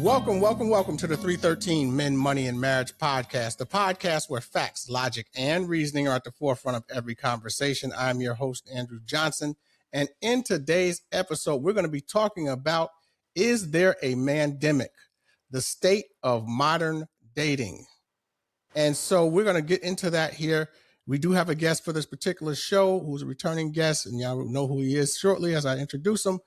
Welcome to the 313 Men, Money, and Marriage podcast, the podcast where facts, logic, and reasoning are at the forefront of every conversation. I'm your host, Andrew Johnson, and in today's episode, we're going to be talking about, is there a mandemic? The state of modern dating. And so we're going to get into that here. We do have a guest for this particular show who's a returning guest, and y'all know who he is shortly as I introduce him.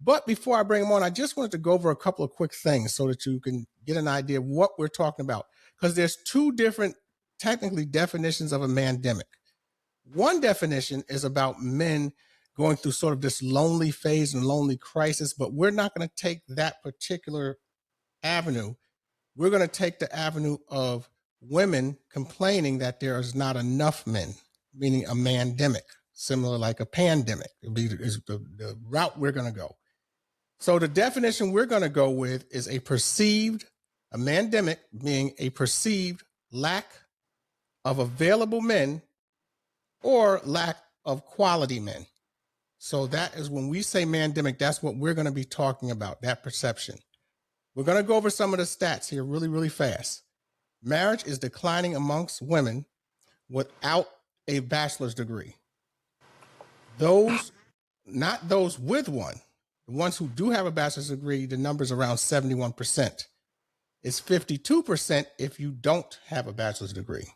But before I bring him on, I just wanted to go over a couple of quick things so that you can get an idea of what we're talking about. Because there's two different, technically, definitions of a mandemic. One definition is about men going through sort of this lonely phase and lonely crisis, but we're not going to take that particular avenue. We're going to take the avenue of women complaining that there is not enough men, meaning a mandemic, similar like a pandemic. Is the route we're going to go. So the definition we're going to go with is a mandemic being a perceived lack of available men or lack of quality men. So that is when we say mandemic, that's what we're going to be talking about, that perception. We're going to go over some of the stats here really, really fast. Marriage is declining amongst women without a bachelor's degree. Not those with one. The ones who do have a bachelor's degree, the number's around 71%. It's 52% if you don't have a bachelor's degree.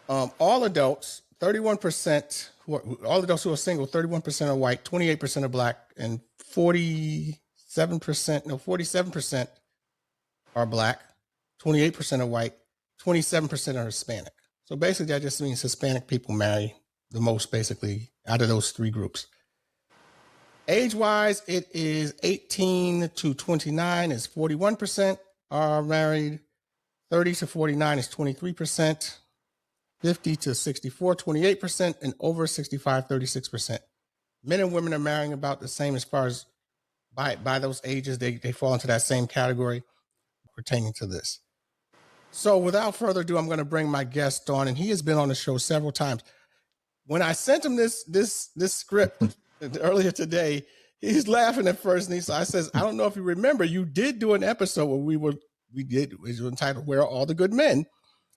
All adults, 31%, all adults who are single, 31% are white, 28% are black, and 47% are black, 28% are white, 27% are Hispanic. So basically that just means Hispanic people marry the most, basically, out of those three groups. Age-wise, it is 18 to 29 is 41% are married, 30 to 49 is 23%, 50 to 64, 28%, and over 65, 36%. Men and women are marrying about the same as far as by those ages, they fall into that same category pertaining to this. So without further ado, I'm going to bring my guest on, and he has been on the show several times. When I sent him this script earlier today, he's laughing at first, and I says, I don't know if you remember, you did do an episode where it was entitled "Where Are All the Good Men?"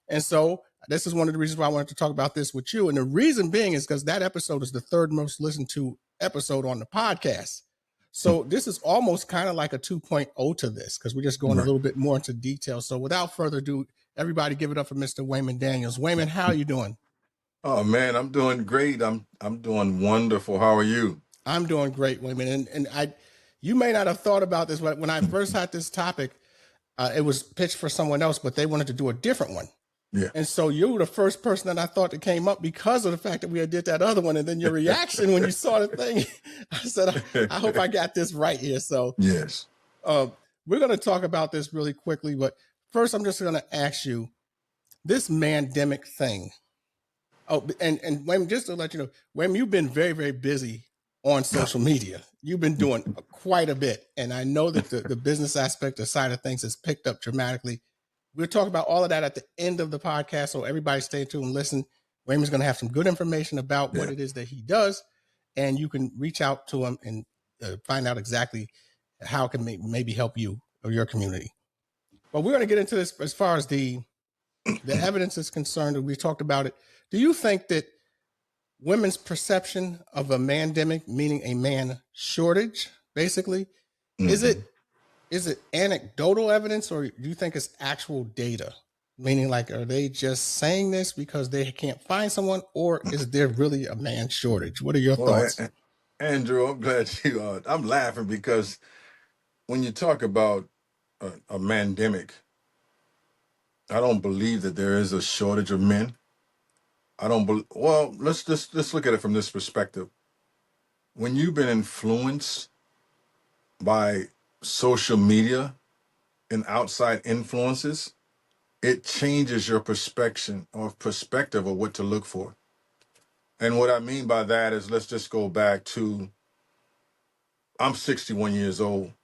And so this is one of the reasons why I wanted to talk about this with you. And the reason being is because that episode is the third most listened to episode on the podcast. So this is almost kind of like a 2.0 to this, because we're just going a little bit more into detail. So without further ado, everybody give it up for Mr. Wayman Daniels. Wayman, how are you doing? Oh man, I'm doing great. I'm doing wonderful. How are you? I'm doing great, Wayman. And you may not have thought about this, but when I first had this topic, it was pitched for someone else, but they wanted to do a different one. Yeah. And so you were the first person that I thought that came up because of the fact that we had did that other one. And then your reaction when you saw the thing, I said, I hope I got this right here. So yes, we're going to talk about this really quickly. But first, I'm just going to ask you this mandemic thing. Oh, and Wayman, just to let you know, Wayman, you've been very, very busy on social media. You've been doing quite a bit. And I know that the business aspect, the side of things has picked up dramatically. We'll talk about all of that at the end of the podcast. So everybody stay tuned and listen. Wayman's going to have some good information about what it is that he does. And you can reach out to him and find out exactly how it can maybe help you or your community. But we're going to get into this as far as the evidence is concerned. We talked about it. Do you think that women's perception of a mandemic, meaning a man shortage, basically, is it anecdotal evidence, or do you think it's actual data? Meaning, like, are they just saying this because they can't find someone, or is there really a man shortage? What are your thoughts? Andrew, I'm glad you are. I'm laughing because when you talk about a mandemic, I don't believe that there is a shortage of men. I don't believe. Well, let's look at it from this perspective. When you've been influenced by social media and outside influences, it changes your perspective of what to look for. And what I mean by that is, let's just go back to, I'm 61 years old.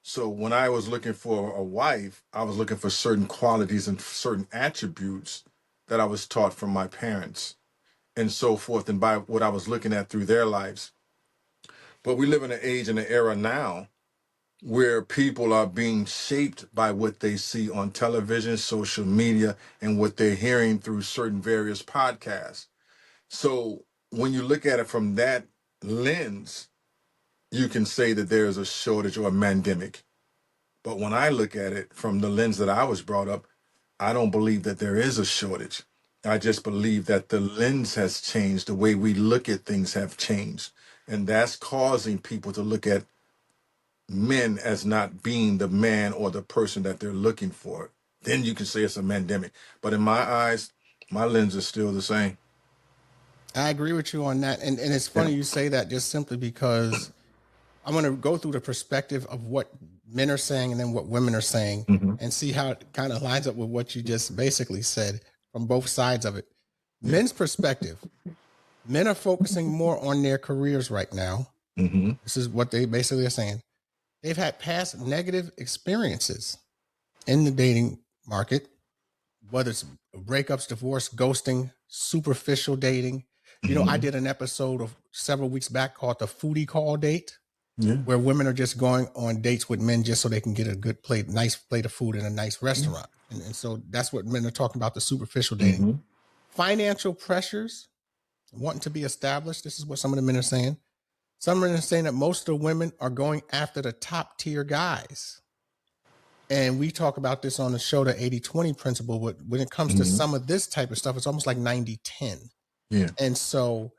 So when I was looking for a wife, I was looking for certain qualities and certain attributes that I was taught from my parents and so forth, and by what I was looking at through their lives. But we live in an age and an era now where people are being shaped by what they see on television, social media, and what they're hearing through certain various podcasts. So when you look at it from that lens, you can say that there is a shortage or a mandemic. But when I look at it from the lens that I was brought up, I don't believe that there is a shortage. I just believe that the lens has changed. The way we look at things have changed. And that's causing people to look at men as not being the man or the person that they're looking for. Then you can say it's a mandemic. But in my eyes, my lens is still the same. I agree with you on that. And it's funny Yeah. you say that just simply because I'm going to go through the perspective of what men are saying and then what women are saying Mm-hmm. and see how it kind of lines up with what you just basically said from both sides of it. Yeah. Men's perspective, men are focusing more on their careers right now. Mm-hmm. This is what they basically are saying. They've had past negative experiences in the dating market, whether it's breakups, divorce, ghosting, superficial dating. You know, I Mm-hmm. did an episode of several weeks back called the Foodie Call Date, Yeah. where women are just going on dates with men just so they can get a good plate, nice plate of food in a nice restaurant. And so that's what men are talking about, the superficial dating. Mm-hmm. Financial pressures, wanting to be established. This is what some of the men are saying. Some men are saying that most of the women are going after the top tier guys. And we talk about this on the show, the 80-20 principle. But when it comes to Mm-hmm. some of this type of stuff, it's almost like 90-10. Yeah. And so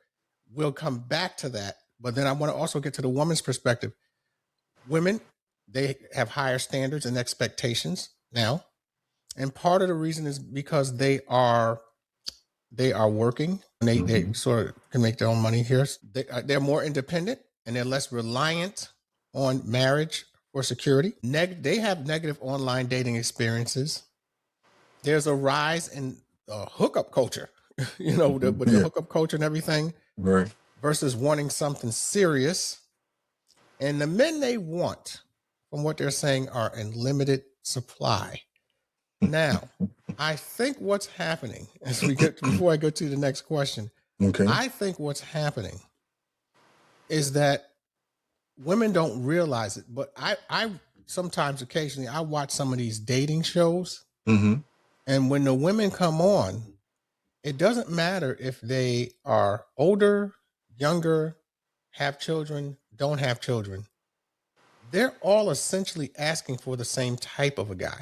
we'll come back to that. But then I want to also get to the woman's perspective. Women, they have higher standards and expectations now. And part of the reason is because they are working and they sort of can make their own money here. They're more independent and they're less reliant on marriage for security. They have negative online dating experiences. There's a rise in hookup culture, you know, with the Yeah. hookup culture and everything Right. versus wanting something serious. And the men they want, from what they're saying, are in limited supply. Now, I think what's happening as we get before I go to the next question, Okay. I think what's happening is that women don't realize it, but I sometimes occasionally I watch some of these dating shows, Mm-hmm. and when the women come on, it doesn't matter if they are older, younger, have children, don't have children. They're all essentially asking for the same type of a guy.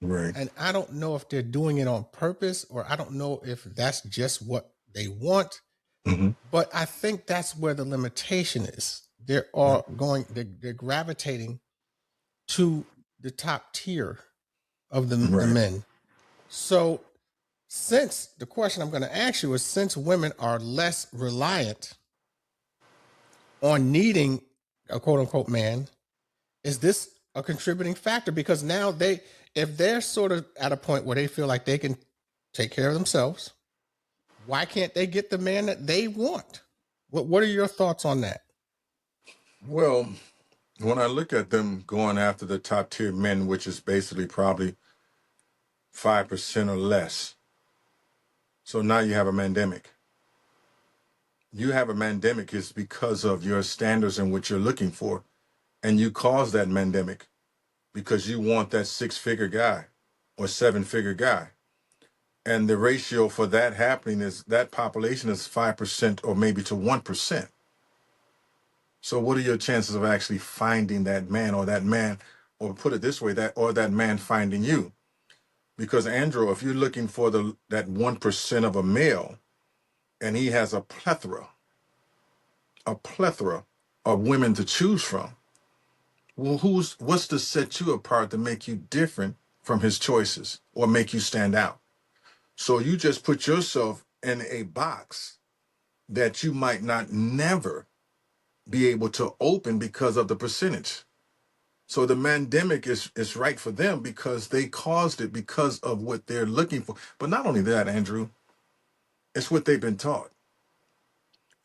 Right. And I don't know if they're doing it on purpose or I don't know if that's just what they want. Mm-hmm. But I think that's where the limitation is. They're all going, they're gravitating to the top tier of the Right. men. So, since the question I'm going to ask you is since women are less reliant on needing a quote unquote man, is this a contributing factor? Because now if they're sort of at a point where they feel like they can take care of themselves, why can't they get the man that they want? What are your thoughts on that? Well, when I look at them going after the top tier men, which is basically probably 5% or less. So now you have a mandemic. You have a mandemic is because of your standards and what you're looking for. And you cause that mandemic because you want that 6-figure guy or 7-figure guy. And the ratio for that happening is that population is 5% or maybe to 1%. So what are your chances of actually finding that man, or put it this way, that man finding you? Because Andrew, if you're looking for that 1% of a male, and he has a plethora of women to choose from, well, what's to set you apart to make you different from his choices or make you stand out? So you just put yourself in a box that you might not never be able to open because of the percentage. So the mandemic is right for them because they caused it because of what they're looking for. But not only that, Andrew, it's what they've been taught.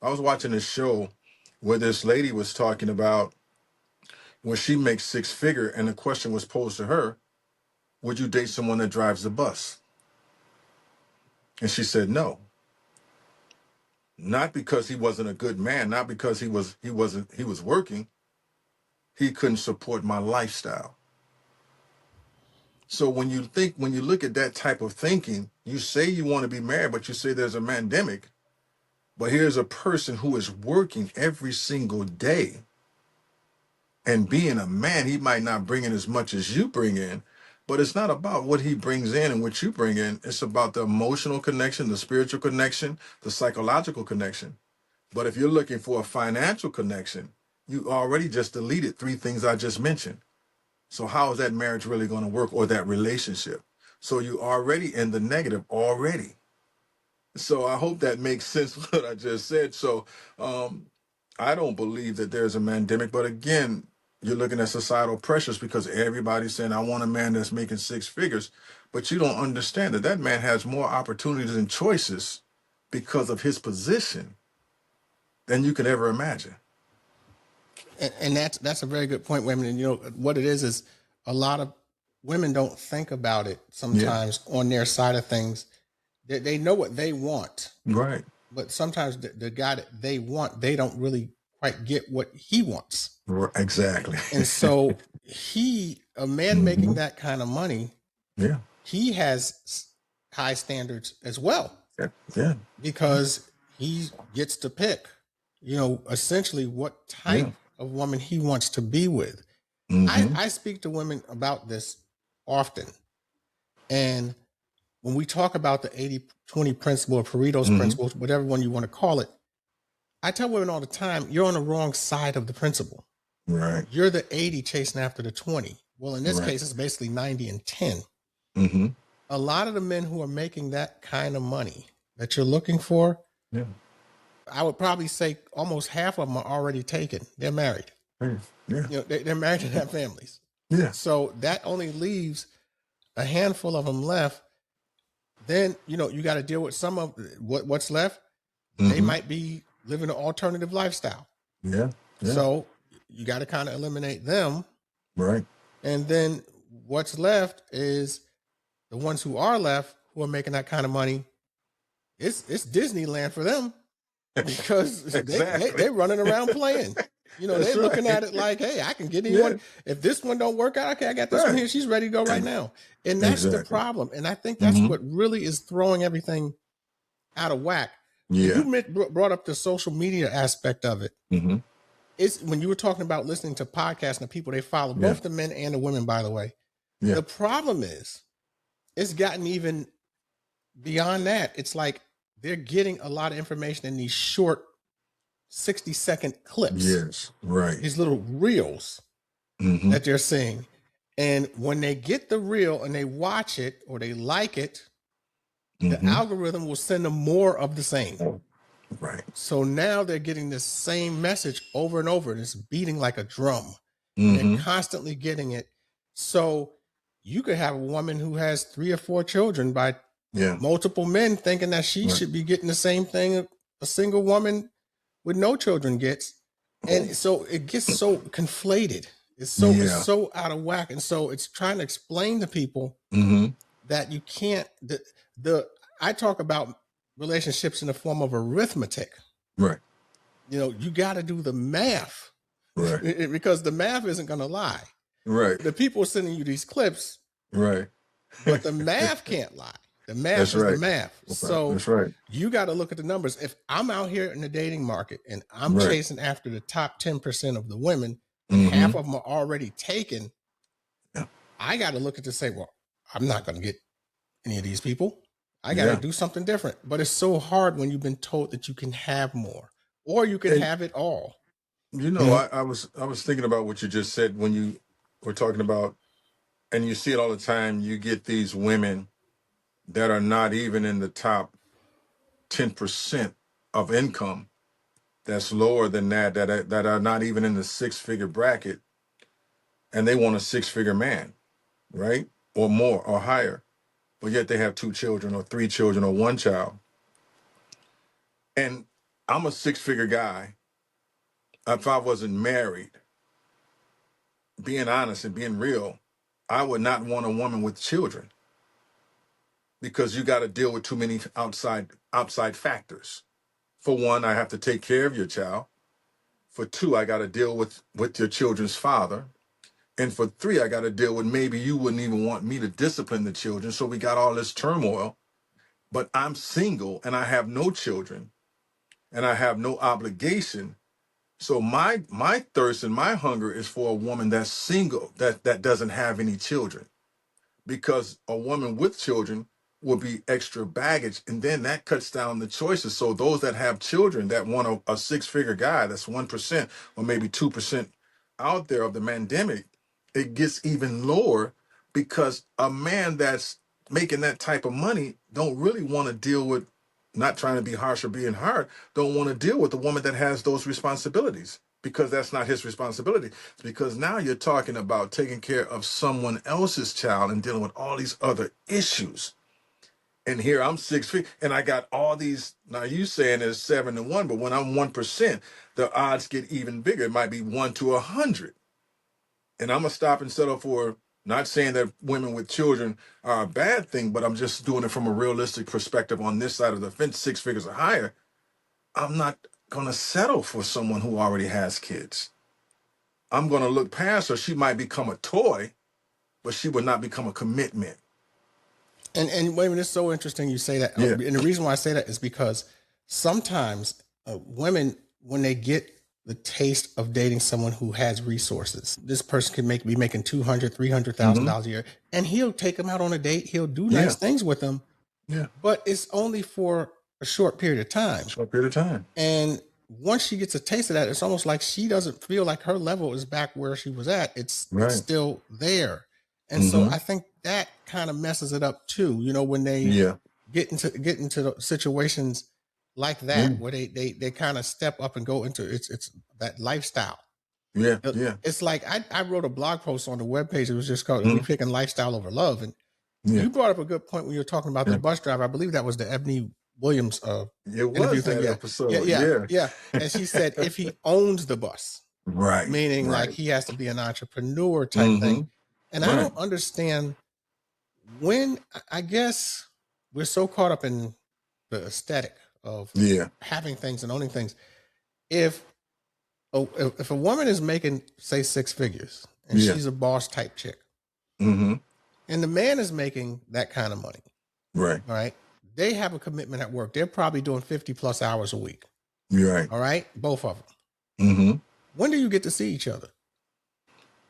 I was watching a show where this lady was talking about when she makes 6-figure, and the question was posed to her, would you date someone that drives the bus? And she said no. Not because he wasn't a good man, not because he was working, he couldn't support my lifestyle. So when you look at that type of thinking, you say you want to be married, but you say there's a mandemic. But here's a person who is working every single day. And being a man, he might not bring in as much as you bring in, but it's not about what he brings in and what you bring in. It's about the emotional connection, the spiritual connection, the psychological connection. But if you're looking for a financial connection, you already just deleted three things I just mentioned. So how is that marriage really going to work, or that relationship? So you already in the negative already. So I hope that makes sense what I just said. So I don't believe that there's a mandemic, but again, you're looking at societal pressures because everybody's saying, I want a man that's making six figures, but you don't understand that that man has more opportunities and choices because of his position than you could ever imagine. And that's a very good point, women. And you know what it is a lot of women don't think about it sometimes on their side of things. They know what they want, Right. but sometimes the guy that they want, they don't really quite get what he wants. Exactly. And so a man making Mhm. that kind of money, Yeah. he has high standards as well Yeah. because he gets to pick, you know, essentially what Yeah. type of woman he wants to be with. Mm-hmm. I speak to women about this often. And when we talk about the 80-20 principle or Pareto's Mm-hmm. principle, whatever one you want to call it, I tell women all the time, you're on the wrong side of the principle. Right. You're the 80 chasing after the 20. Well, in this Right. case, it's basically 90 and 10. Mm-hmm. A lot of the men who are making that kind of money that you're looking for, Yeah. I would probably say almost half of them are already taken. They're married. Yeah. You know, they're married and have families. Yeah. So that only leaves a handful of them left. Then, you know, you got to deal with some of what's left. They Mm-hmm. might be living an alternative lifestyle. Yeah. Yeah. So you got to kind of eliminate them. Right. And then what's left is the ones who are left who are making that kind of money. It's Disneyland for them because Exactly. they're running around playing. You know, That's they're looking right. at it like, hey, I can get anyone. Yeah. If this one don't work out, okay, I got this one Right. here. She's ready to go right now. And that's the Exactly. problem. And I think that's Mm-hmm. what really is throwing everything out of whack. And Yeah. you brought up the social media aspect of it. Mm-hmm. It's when you were talking about listening to podcasts and the people they follow, Yeah. both the men and the women, by the way. Yeah. The problem is it's gotten even beyond that. It's like they're getting a lot of information in these short 60-second clips. Yes. Right. These little reels Mm-hmm. that they're seeing. And when they get the reel and they watch it or they like it, Mm-hmm. the algorithm will send them more of the same. Right. So now they're getting this same message over and over, and it's beating like a drum. Mm-hmm. They're constantly getting it. So you could have a woman who has 3 or 4 children by Yeah. multiple men thinking that she Right. should be getting the same thing a single woman with no children gets. And so it gets so conflated. It's so out of whack. And so it's trying to explain to people Mm-hmm. that you can't I talk about relationships in the form of arithmetic. Right. You know, you got to do the math. Right. Because the math isn't going to lie. Right. The people are sending you these clips, Right. but the math can't lie. The math That's is right. the math. So That's right. you got to look at the numbers. If I'm out here in the dating market and I'm Right. chasing after the top 10% of the women and Mm-hmm. half of them are already taken, Yeah. I got to look at this and say, well, I'm not going to get any of these people. I got to do something different. But it's so hard when you've been told that you can have more or you can have it all. You know, I was thinking about what you just said when you were talking about, and you see it all the time. You get these women that are not even in the top 10% of income. That's lower than that are not even in the 6-figure bracket, and they want a 6-figure man, right, or more or higher, but yet they have 2 children or 3 children or 1 child. And I'm a 6-figure guy. If I wasn't married, being honest and being real, I would not want a woman with children because you got to deal with too many outside factors. For one, I have to take care of your child. For 2, I got to deal with your children's father. And for 3, I got to deal with maybe you wouldn't even want me to discipline the children. So we got all this turmoil. But I'm single and I have no children and I have no obligation. So my thirst and my hunger is for a woman that's single, that doesn't have any children, because a woman with children will be extra baggage, and then that cuts down the choices. So those that have children that want a six-figure guy, that's 1% or maybe 2% out there of the Mandemic, it gets even lower, because a man that's making that type of money don't really want to deal with, not trying to be harsh or being hard, don't want to deal with a woman that has those responsibilities, because that's not his responsibility. Because now you're talking about taking care of someone else's child and dealing with all these other issues. And here I'm 6 feet and I got all these. Now you saying it's 7 to 1, but when I'm 1%, the odds get even bigger. It might be 1 to 100. And I'm gonna stop and settle for, not saying that women with children are a bad thing, but I'm just doing it from a realistic perspective on this side of the fence, 6 figures or higher. I'm not gonna settle for someone who already has kids. I'm going to look past her. She might become a toy, but she would not become a commitment. And Wayman, it's so interesting you say that. Yeah. And the reason why I say that is because sometimes women, when they get the taste of dating someone who has resources, this person can be making $200,000, $300,000 a year, and he'll take them out on a date. He'll do nice things with them. Yeah. But it's only for a short period of time. Short period of time. And once she gets a taste of that, it's almost like she doesn't feel like her level is back where she was at. It's still there. And so I think that kind of messes it up too. You know, when they get into the situations like that, where they kind of step up and go into it's that lifestyle. Yeah. It's like I wrote a blog post on the webpage. It was just called "Me Picking Lifestyle Over Love." And you brought up a good point when you were talking about the bus driver. I believe that was the Ebony Williams interview thing. Episode. Yeah. And she said if he owns the bus, right, meaning like he has to be an entrepreneur type thing. And I don't understand when, I guess we're so caught up in the aesthetic of having things and owning things. If a woman is making, say, 6 figures and she's a boss type chick, and the man is making that kind of money, right, all right, they have a commitment at work. They're probably doing 50 plus hours a week. Right. All right. Both of them. When do you get to see each other?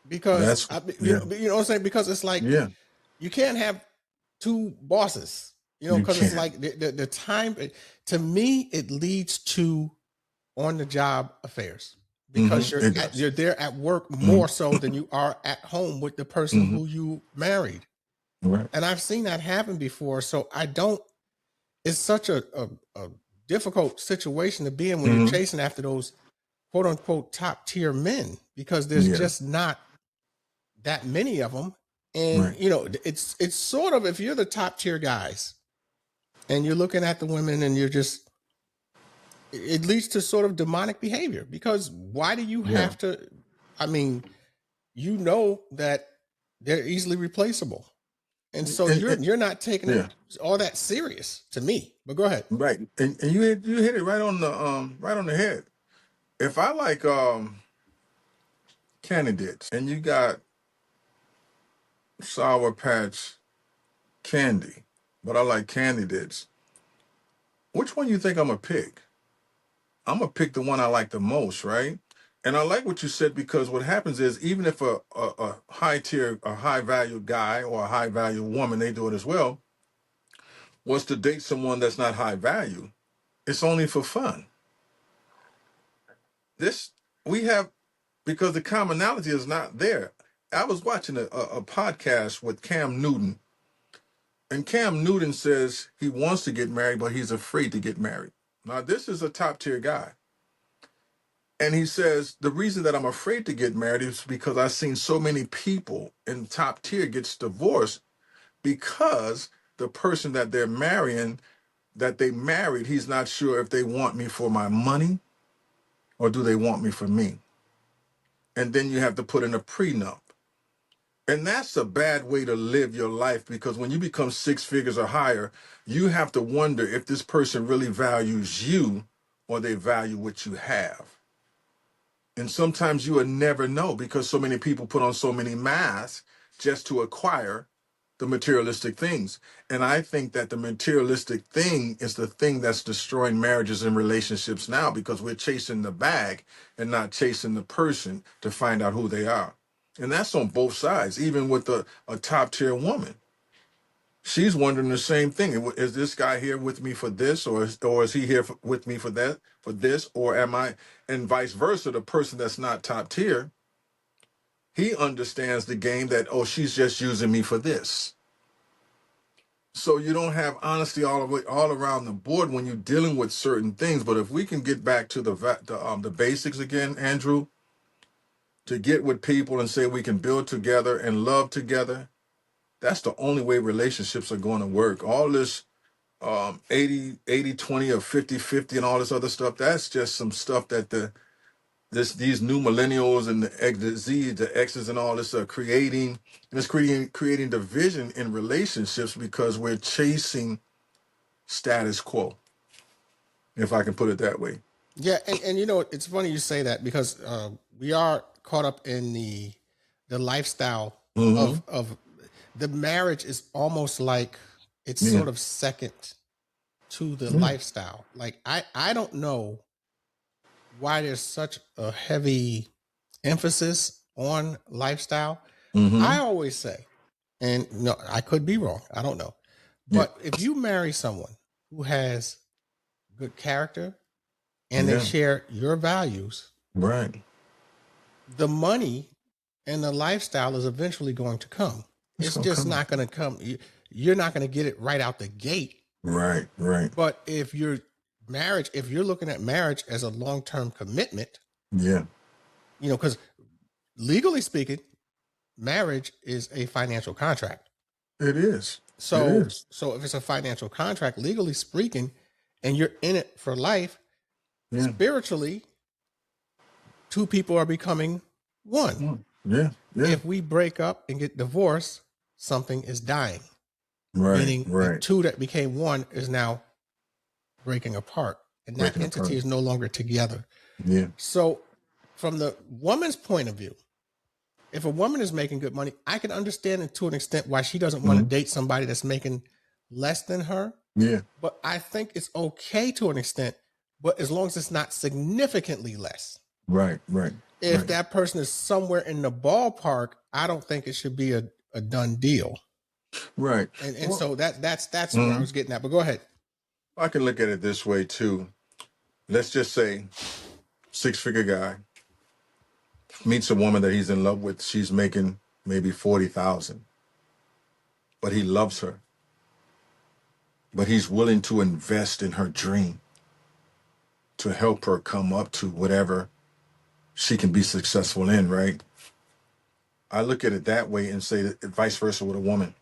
Because you know what I'm saying? Because it's like you can't have 2 bosses, you know, because it's like the time, to me, it leads to on the job affairs, because you're there at work more so than you are at home with the person who you married. Right. And I've seen that happen before. So it's such a difficult situation to be in when you're chasing after those quote unquote top tier men, because there's just not that many of them. And you know, it's sort of, if you're the top tier guys and you're looking at the women and it leads to sort of demonic behavior, because why do you have to, I mean, you know that they're easily replaceable. And so you're not taking it all that serious, to me. But go ahead. Right. And you hit it right on the head. If I like candidates and you got Sour Patch candy, but I like candidates, which one you think I'm gonna pick? I'm gonna pick the one I like the most, right? And I like what you said, because what happens is, even if a high tier, a high value guy or a high value woman, they do it as well, wants to date someone that's not high value, it's only for fun. We have, because the commonality is not there. I was watching a podcast with Cam Newton, and Cam Newton says he wants to get married, but he's afraid to get married. Now, this is a top tier guy. And he says, the reason that I'm afraid to get married is because I've seen so many people in top tier gets divorced because the person that they're marrying, that they married, he's not sure if they want me for my money or do they want me for me. And then you have to put in a prenup. And that's a bad way to live your life, because when you become 6 figures or higher, you have to wonder if this person really values you or they value what you have. And sometimes you will never know because so many people put on so many masks just to acquire the materialistic things. And I think that the materialistic thing is the thing that's destroying marriages and relationships now because we're chasing the bag and not chasing the person to find out who they are. And that's on both sides, even with a top tier woman. She's wondering the same thing. Is this guy here with me for this, or is he here with me for that, for this, or am I? And vice versa. The person that's not top tier, he understands the game that, oh, she's just using me for this. So you don't have honesty all around the board when you're dealing with certain things. But if we can get back to the basics again, Andrew, to get with people and say we can build together and love together, that's the only way relationships are going to work. All this 80-20 or 50-50 and all this other stuff, that's just some stuff that these new millennials and the Z, the X's and all this are creating. And it's creating division in relationships because we're chasing status quo, if I can put it that way. Yeah, and you know it's funny you say that because we are caught up in the lifestyle Mm-hmm. of the marriage is almost like it's Yeah. sort of second to the Yeah. lifestyle. Like I don't know why there's such a heavy emphasis on lifestyle. Mm-hmm. I always say, and no, I could be wrong. I don't know. Yeah. But if you marry someone who has good character and they Yeah. share your values, Right. the money and the lifestyle is eventually going to come. It's just not going to come. You're not going to get it right out the gate. Right. Right. But if you're looking at marriage as a long-term commitment, Yeah. you know, because legally speaking, marriage is a financial contract. It is. So, It is. so if it's a financial contract, legally speaking, and you're in it for life, Yeah. spiritually, two people are becoming one. Yeah. Yeah. If we break up and get divorced, something is dying. Right. Meaning the Right. two that became one is now breaking apart. And that Breaking entity apart. is no longer together. Yeah. So from the woman's point of view, if a woman is making good money, I can understand it to an extent why she doesn't want to date somebody that's making less than her. Yeah. But I think it's okay to an extent, but as long as it's not significantly less. Right. Right. If right. that person is somewhere in the ballpark, I don't think it should be a done deal. Right. And well, so that's where I was getting at. But go ahead. I can look at it this way too. Let's just say 6-figure guy meets a woman that he's in love with. She's making maybe 40,000, but he loves her. But he's willing to invest in her dream to help her come up to whatever she can be successful in, right? I look at it that way and say that vice versa with a woman.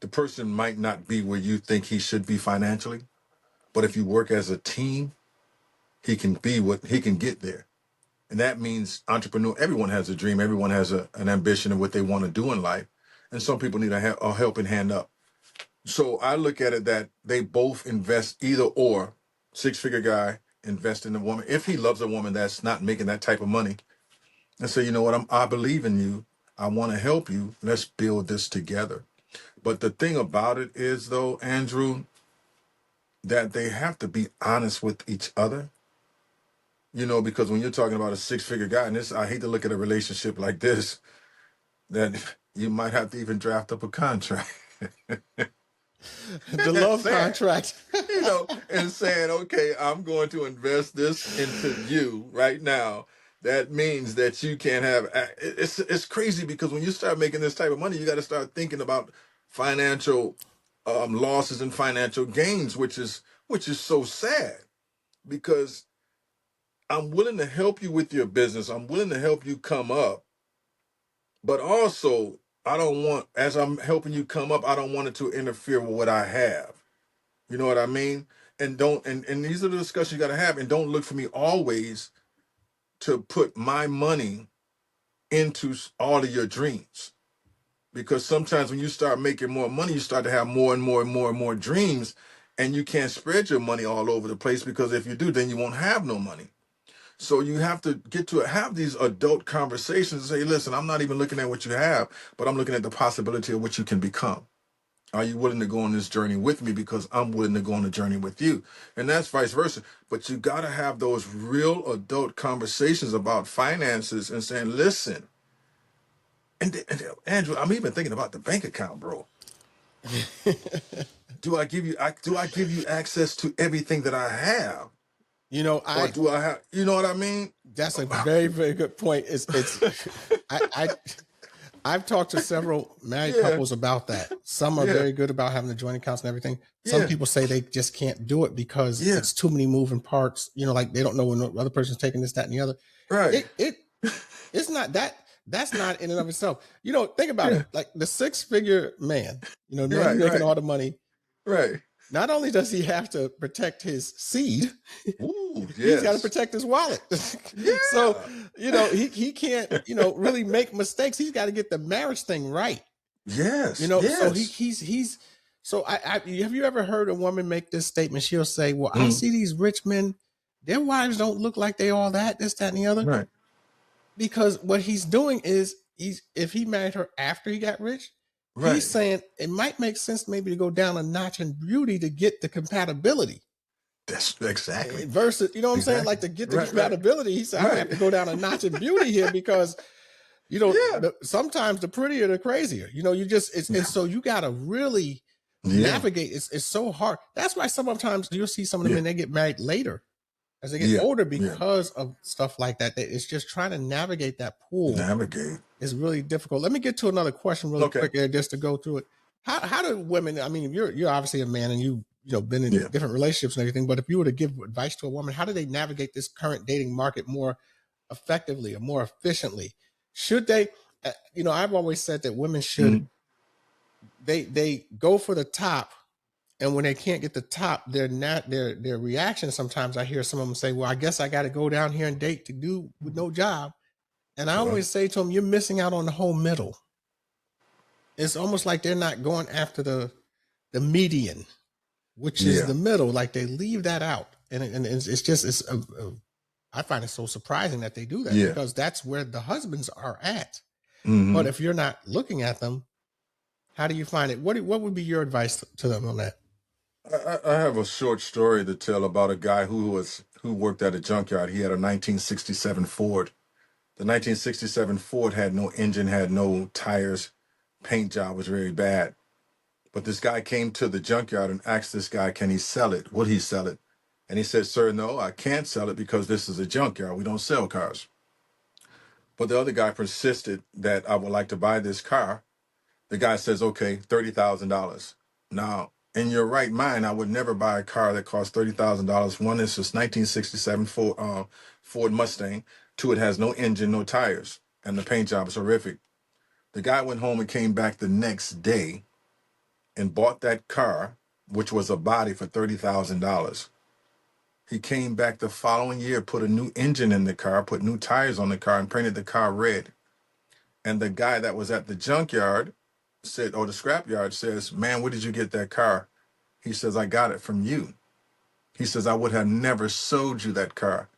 The person might not be where you think he should be financially, but if you work as a team, he can get there. And that means entrepreneur, everyone has a dream. Everyone has an ambition of what they want to do in life. And some people need a helping hand up. So I look at it that they both invest either or. 6-figure guy invest in a woman. If he loves a woman that's not making that type of money, and say, you know what, I believe in you. I want to help you. Let's build this together. But the thing about it is, though, Andrew, that they have to be honest with each other. You know, because when you're talking about a 6-figure guy, and I hate to look at a relationship like this, that you might have to even draft up a contract. The love contract. You know, and saying, okay, I'm going to invest this into you right now. That means that you can't have, it's crazy because when you start making this type of money, you got to start thinking about financial losses and financial gains, which is so sad because I'm willing to help you with your business. I'm willing to help you come up, but also I don't want, as I'm helping you come up, I don't want it to interfere with what I have. You know what I mean? And these are the discussions you got to have. And don't look for me always to put my money into all of your dreams. Because sometimes when you start making more money, you start to have more and more and more and more dreams. And you can't spread your money all over the place because if you do, then you won't have no money. So you have to get to have these adult conversations and say, listen, I'm not even looking at what you have, but I'm looking at the possibility of what you can become. Are you willing to go on this journey with me? Because I'm willing to go on the journey with you. And that's vice versa. But you got to have those real adult conversations about finances and saying, listen, and Andrew, I'm even thinking about the bank account, bro. Do I give you access to everything that I have? You know, Or do I have, you know what I mean? that's a very, very good point. I I've talked to several married Yeah, couples about that. Some are yeah, very good about having the joint accounts and everything. Some yeah, people say they just can't do it because yeah, it's too many moving parts. You know, like they don't know when the other person's taking this, that, and the other. right. It's not that. That's not in and of itself. You know, think about it. Like the six-figure man, you know, the man who's Right, making right, all the money. right. Not only does he have to protect his seed, Ooh, he's got to yes. protect his wallet. So, Yeah. you know, he can't, you know, really make mistakes. He's got to get the marriage thing right. You Yes, know, so yes. he's so I have you ever heard a woman make this statement? She'll say, well, I Mm, see these rich men, their wives don't look like they all that, this, that, and the other. right, Because what he's doing is he's if he married her after he got rich, he's right. saying it might make sense maybe to go down a notch in beauty to get the compatibility. That's exactly, Versus, you know what I'm saying? Like exactly. to get the Right, right, compatibility, he said, I'm gonna right. have to go down a notch in beauty here because you know, Yeah, sometimes the prettier the crazier. You know, you just it's and so you gotta really yeah, navigate. It's so hard. That's why sometimes you'll see some of them yeah, and they get married later as they get yeah, older yeah. because of stuff like that. It's just trying to navigate that pool Navigate. is really difficult. Let me get to another question really Okay. quick here just to go through it. How do women, I mean, you're obviously a man and you know been in Yeah. different relationships and everything, but if you were to give advice to a woman, how do they navigate this current dating market more effectively or more efficiently? Should they you know, I've always said that women should Mm, they go for the top, and when they can't get the top, their reaction sometimes I hear some of them say, well, I guess I got to go down here and date to do with no job. And I right. always say to them, you're missing out on the whole middle. It's almost like they're not going after the median, which is Yeah. the middle. Like they leave that out, and it's just I find it so surprising that they do that Yeah. because that's where the husbands are at. But Hmm. if you're not looking at them, how do you find it? What would be your advice to them on that? I have a short story to tell about a guy who worked at a junkyard. He had a 1967 Ford. The 1967 Ford had no engine, had no tires. Paint job was very bad. But this guy came to the junkyard and asked this guy, can he sell it? Would he sell it? And he said, sir, no, I can't sell it because this is a junkyard. We don't sell cars. But the other guy persisted that I would like to buy this car. The guy says, okay, $30,000. Now, in your right mind, I would never buy a car that costs $30,000. One, is this 1967 Ford Mustang. Two, it has no engine, no tires, and the paint job is horrific. The guy went home and came back the next day and bought that car, which was a body, for $30,000. He came back the following year, put a new engine in the car, put new tires on the car, and painted the car red. And the guy that was at the junkyard said, or the scrapyard says, man, where did you get that car? He says, I got it from you. He says, I would have never sold you that car.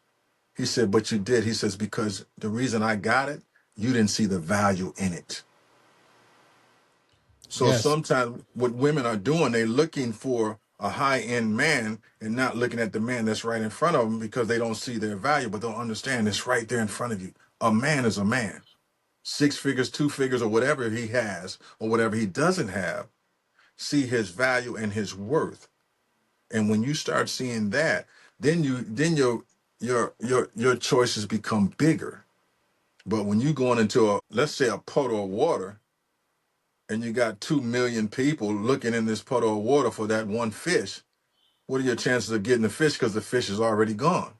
He said, but you did. He says, because the reason I got it, you didn't see the value in it. So Yes, sometimes what women are doing, they're looking for a high-end man and not looking at the man that's right in front of them because they don't see their value, but don't understand it's right there in front of you. A man is a man. Six figures, two figures, or whatever he has, or whatever he doesn't have, see his value and his worth. And when you start seeing that, then your choices become bigger. But when you going into a, let's say, a puddle of water, and you got 2 million people looking in this puddle of water for that one fish, what are your chances of getting the fish? Because the fish is already gone.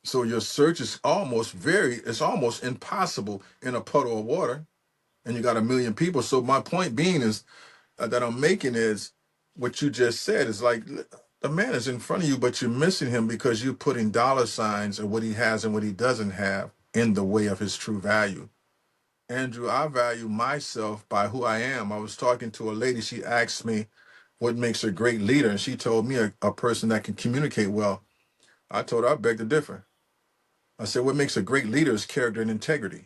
So your search is it's almost impossible in a puddle of water, and you got 1 million people. So my point being is that I'm making is what you just said is like the man is in front of you, but you're missing him because you're putting dollar signs and what he has and what he doesn't have in the way of his true value. Andrew, I value myself by who I am. I was talking to a lady. She asked me what makes her a great leader, and she told me a person that can communicate well. I told her I beg to differ. I said, what makes a great leader is character and integrity.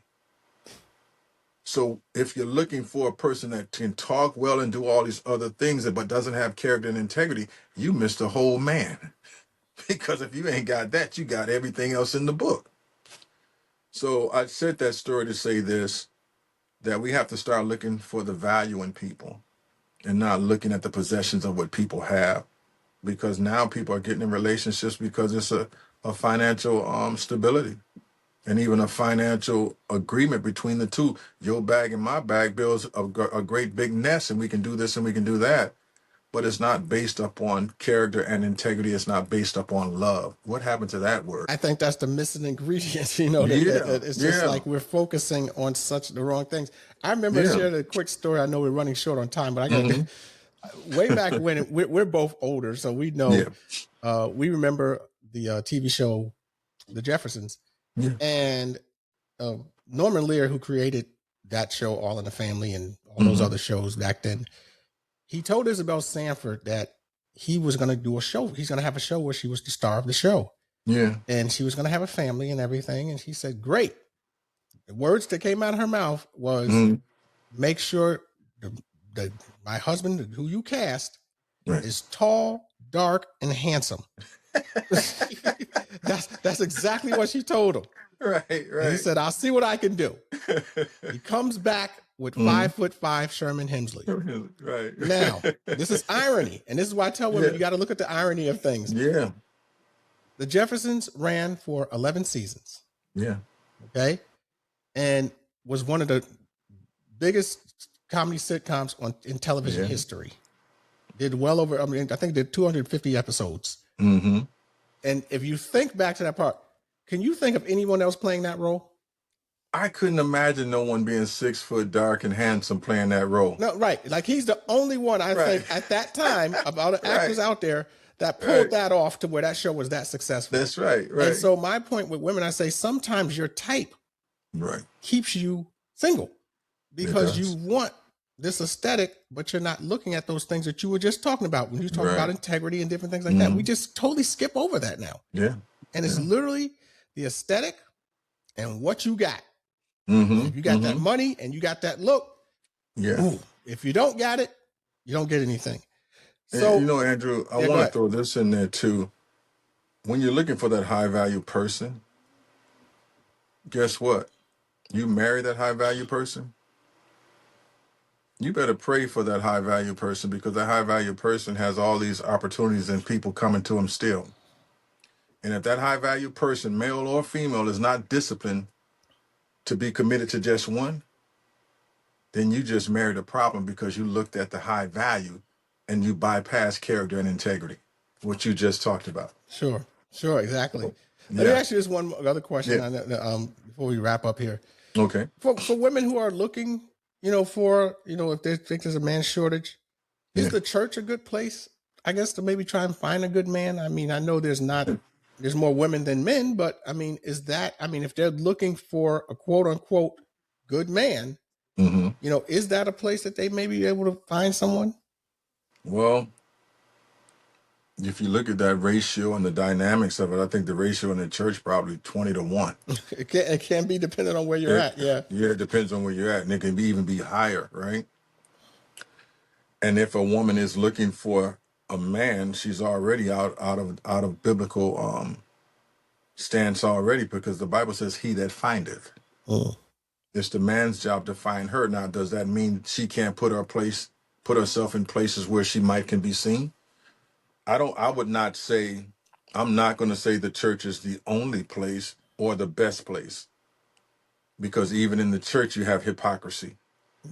So if you're looking for a person that can talk well and do all these other things, but doesn't have character and integrity, you missed the whole man. Because if you ain't got that, you got everything else in the book. So I said that story to say this, that we have to start looking for the value in people and not looking at the possessions of what people have. Because now people are getting in relationships because it's a financial stability and even a financial agreement between the two. Your bag and my bag builds a great big nest, and we can do this and we can do that. But it's not based upon character and integrity. It's not based upon love. What happened to that word? I think that's the missing ingredient. You know, that it's just like we're focusing on such the wrong things. I remember sharing a quick story. I know we're running short on time, but I got to way back when we're both older, so we know. We remember the TV show The Jeffersons, and Norman Lear, who created that show, All in the Family, and all those other shows back then. He told Isabel Sanford that he was going to do a show. He's going to have a show where she was the star of the show. Yeah. And she was going to have a family and everything. And she said, great. The words that came out of her mouth was, make sure my husband, who you cast, is tall, dark, and handsome. That's exactly what she told him. Right. And he said, I'll see what I can do. He comes back with 5'5" Sherman Hemsley. Right. Now, this is irony. And this is why I tell women, you got to look at the irony of things. Yeah. The Jeffersons ran for 11 seasons. Yeah. Okay. And was one of the biggest comedy sitcoms in television history. Did well over, I think did 250 episodes. And if you think back to that part, can you think of anyone else playing that role? I couldn't imagine no one being 6 foot, dark, and handsome playing that role. No, right. Like he's the only one I think at that time about actors out there that pulled that off to where that show was that successful. That's right. And so my point with women, I say sometimes your type keeps you single because you want this aesthetic, but you're not looking at those things that you were just talking about when you talk about integrity and different things like that. We just totally skip over that now. Yeah. And it's literally the aesthetic and what you got. If you got that money and you got that look, if you don't got it, you don't get anything. So, and, Andrew, I want to throw this in there too. When you're looking for that high value person, guess what? You marry that high value person, you better pray for that high value person because that high value person has all these opportunities and people coming to him still. And if that high value person, male or female, is not disciplined to be committed to just one, then you just married a problem because you looked at the high value and you bypass character and integrity, what you just talked about. Sure, exactly. Let me ask you this one other question before we wrap up here. Okay. For women who are looking, if they think there's a man shortage, is the church a good place, I guess, to maybe try and find a good man? I mean, I know there's more women than men, but if they're looking for a quote unquote good man, is that a place that they may be able to find someone? Well, if you look at that ratio and the dynamics of it, I think the ratio in the church probably 20-1. It can be depending on where you're at. Yeah. Yeah, it depends on where you're at. And it can even be higher, right? And if a woman is looking for a man, she's already out of biblical stance already, because the Bible says he that findeth. It's the man's job to find her. Now, does that mean she can't put herself in places where she can be seen? I'm not going to say the church is the only place or the best place, because even in the church you have hypocrisy.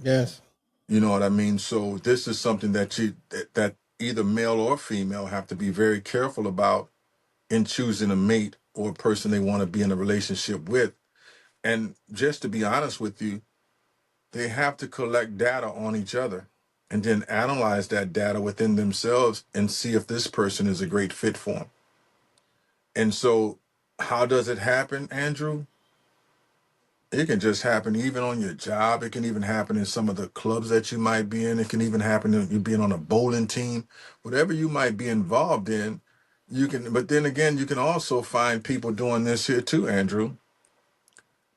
Yes. You know what I mean? So this is something that that either male or female have to be very careful about in choosing a mate or a person they want to be in a relationship with. And just to be honest with you, they have to collect data on each other and then analyze that data within themselves and see if this person is a great fit for them. And so how does it happen, Andrew? It can just happen even on your job. It can even happen in some of the clubs that you might be in. It can even happen in you being on a bowling team. Whatever you might be involved in, But then again, you can also find people doing this here too, Andrew.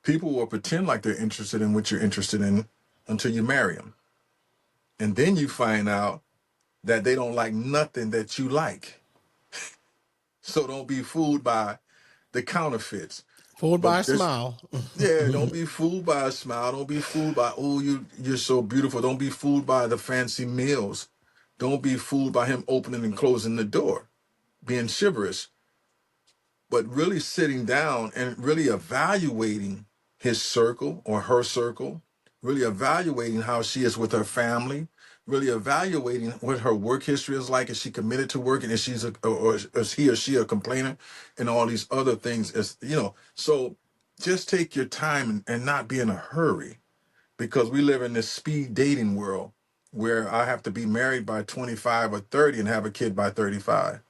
People will pretend like they're interested in what you're interested in until you marry them. And then you find out that they don't like nothing that you like. So don't be fooled by the counterfeits. Fooled by But a just, smile. yeah, don't be fooled by a smile. Don't be fooled by, oh, you're so beautiful. Don't be fooled by the fancy meals. Don't be fooled by him opening and closing the door, being chivalrous. But really sitting down and really evaluating his circle or her circle, really evaluating how she is with her family, really evaluating what her work history is like. Is she committed to work, and or is he or she a complainer, and all these other things? So just take your time and not be in a hurry, because we live in this speed dating world where I have to be married by 25 or 30 and have a kid by 35.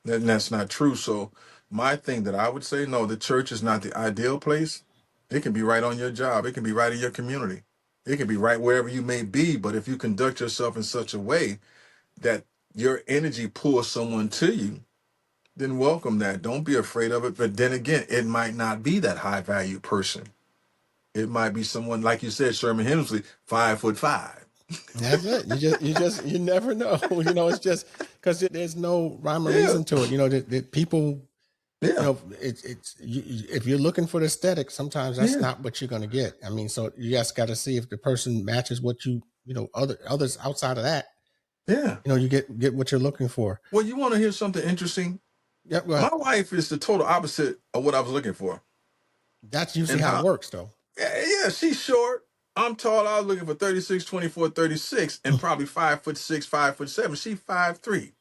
And that's not true. So my thing that I would say, no, the church is not the ideal place. It can be right on your job. It can be right in your community. It can be right wherever you may be. But if you conduct yourself in such a way that your energy pulls someone to you, then welcome that. Don't be afraid of it. But then again, it might not be that high value person. It might be someone, like you said, Sherman Hemsley, 5'5". That's it. You never know. It's just because there's no rhyme or Yeah, reason to it. That people, yeah, if you're looking for the aesthetic, sometimes that's yeah, not what you're going to get. I mean, so you just got to see if the person matches what others outside of that, yeah. you get what you're looking for. Well, you want to hear something interesting? Yep. Go My ahead. wife is the total opposite of what I was looking for. That's usually And how it how, works, though. yeah, she's short. I'm tall. I was looking for 36, 24, 36, and probably 5'6", 5'7". She 5'3",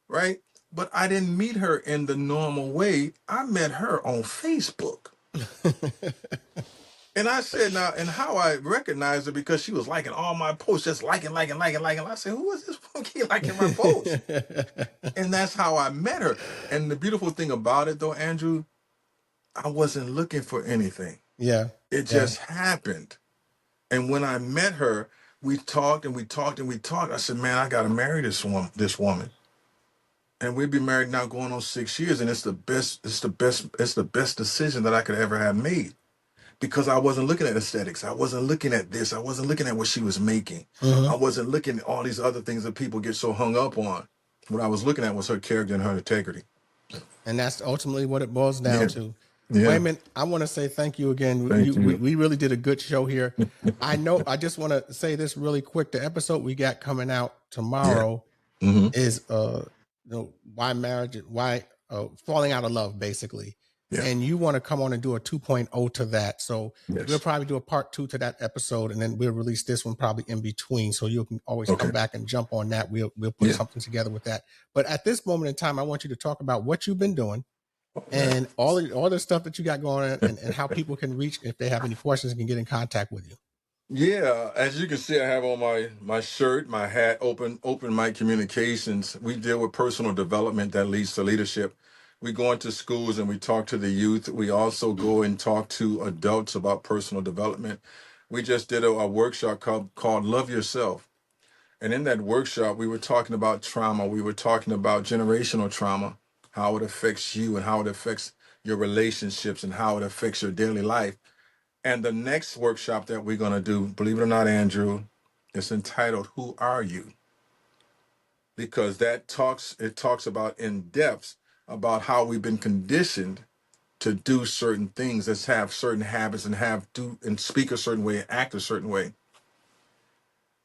right? But I didn't meet her in the normal way. I met her on Facebook. And I said, now, and how I recognized her, because she was liking all my posts, just liking, liking, liking, liking. I said, who is this monkey liking my posts? And that's how I met her. And the beautiful thing about it, though, Andrew, I wasn't looking for anything. Yeah. It Yeah. just happened. And when I met her, we talked and we talked and we talked. I said, man, I got to marry this woman. And we've been married now going on 6 years. And it's the best decision that I could ever have made, because I wasn't looking at aesthetics. I wasn't looking at this. I wasn't looking at what she was making. I wasn't looking at all these other things that people get so hung up on. What I was looking at was her character and her integrity. And that's ultimately what it boils down Yeah. to. Yeah. Wayman, I want to say thank you again. Thank you. We really did a good show here. I just want to say this really quick. The episode we got coming out Yeah. tomorrow Mm-hmm. is why marriage, why falling out of love, basically. Yeah. And you want to come on and do a 2.0 to that. So we'll Yes. probably do a part 2 to that episode, and then we'll release this one probably in between. So you can always Okay. come back and jump on that. We'll put Yeah. something together with that. But at this moment in time, I want you to talk about what you've been doing and all the stuff that you got going on, and how people can reach, if they have any questions, and can get in contact with you. Yeah, as you can see, I have on my shirt, my hat, open mic communications. We deal with personal development that leads to leadership. We go into schools and we talk to the youth. We also go and talk to adults about personal development. We just did a workshop called Love Yourself. And in that workshop, we were talking about trauma. We were talking about generational trauma, how it affects you and how it affects your relationships and how it affects your daily life. And the next workshop that we're going to do, believe it or not, Andrew, is entitled "Who Are You?" Because it talks about in depth about how we've been conditioned to do certain things, let's have certain habits, and speak a certain way, act a certain way.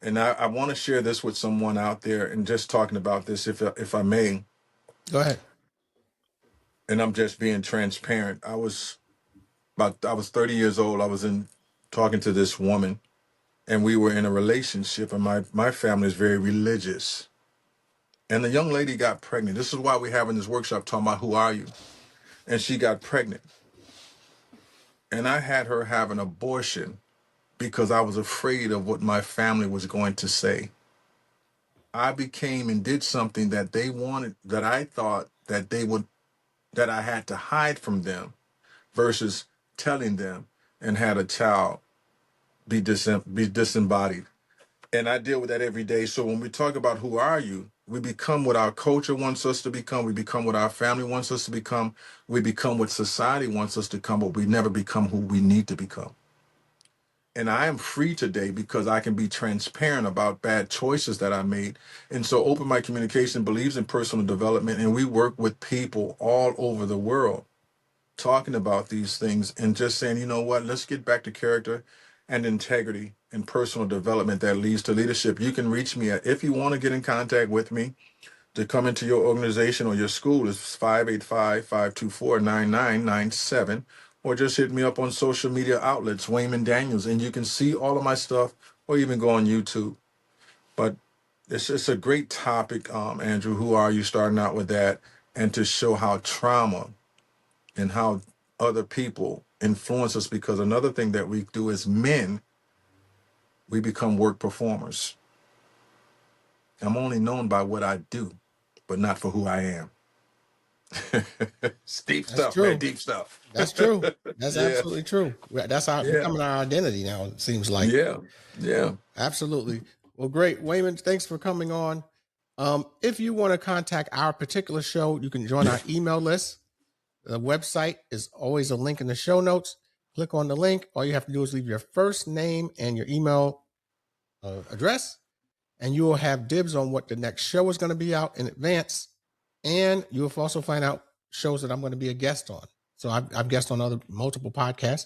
And I want to share this with someone out there, and just talking about this, if I may. Go ahead. And I'm just being transparent. I was 30 years old. I was talking to this woman, and we were in a relationship, and my family is very religious. And the young lady got pregnant. This is why we're having this workshop talking about who are you. And she got pregnant. And I had her have an abortion because I was afraid of what my family was going to say. I became and did something that they wanted, that I thought that that I had to hide from them, versus telling them, and had a child be disembodied. And I deal with that every day. So when we talk about who are you, We become what our culture wants us to become. We become what our family wants us to become. We become what society wants us to become, but we never become who we need to become. And I am free today because I can be transparent about bad choices that I made. And so Open Mic Communication believes in personal development, and we work with people all over the world talking about these things and just saying, you know what, let's get back to character and integrity and personal development that leads to leadership. You can reach me if you want to get in contact with me to come into your organization or your school. It's 585-524-9997, or just hit me up on social media outlets, Wayman Daniels, and you can see all of my stuff, or even go on YouTube. But it's a great topic, Andrew. Who are you? Starting out with that, and to show how trauma and how other people influence us, because another thing that we do as men, we become work performers. I'm only known by what I do, but not for who I am. It's deep That's stuff, man. true. Deep stuff. That's true. That's Yeah. absolutely true. That's Yeah. becoming our identity now, it seems like. Yeah. Yeah. Absolutely. Well, great. Wayman, thanks for coming on. If you want to contact our particular show, you can join our email list. The website is always a link in the show notes. Click on the link. All you have to do is leave your first name and your email address, and you will have dibs on what the next show is going to be out in advance. And you'll also find out shows that I'm going to be a guest on. So I've guested on multiple podcasts,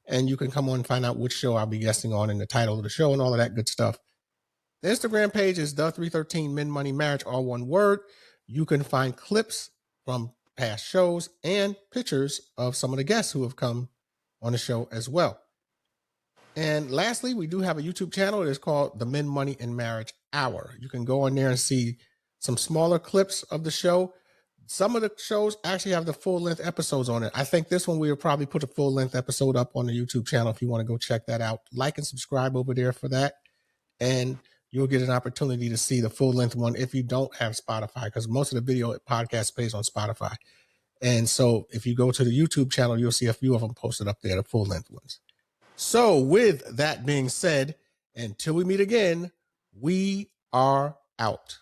and you can come on and find out which show I'll be guesting on and the title of the show and all of that good stuff. The Instagram page is the 313 Men Money Marriage, all one word. You can find clips from past shows and pictures of some of the guests who have come on the show as well. And lastly, we do have a YouTube channel. It is called the Men Money and Marriage Hour. You can go on there and see some smaller clips of the show. Some of the shows actually have the full-length episodes on it. I think this one we will probably put a full-length episode up on the YouTube channel if you want to go check that out. Like and subscribe over there for that. And you'll get an opportunity to see the full-length one if you don't have Spotify, because most of the video podcast plays on Spotify. And so if you go to the YouTube channel, you'll see a few of them posted up there, the full-length ones. So with that being said, until we meet again, we are out.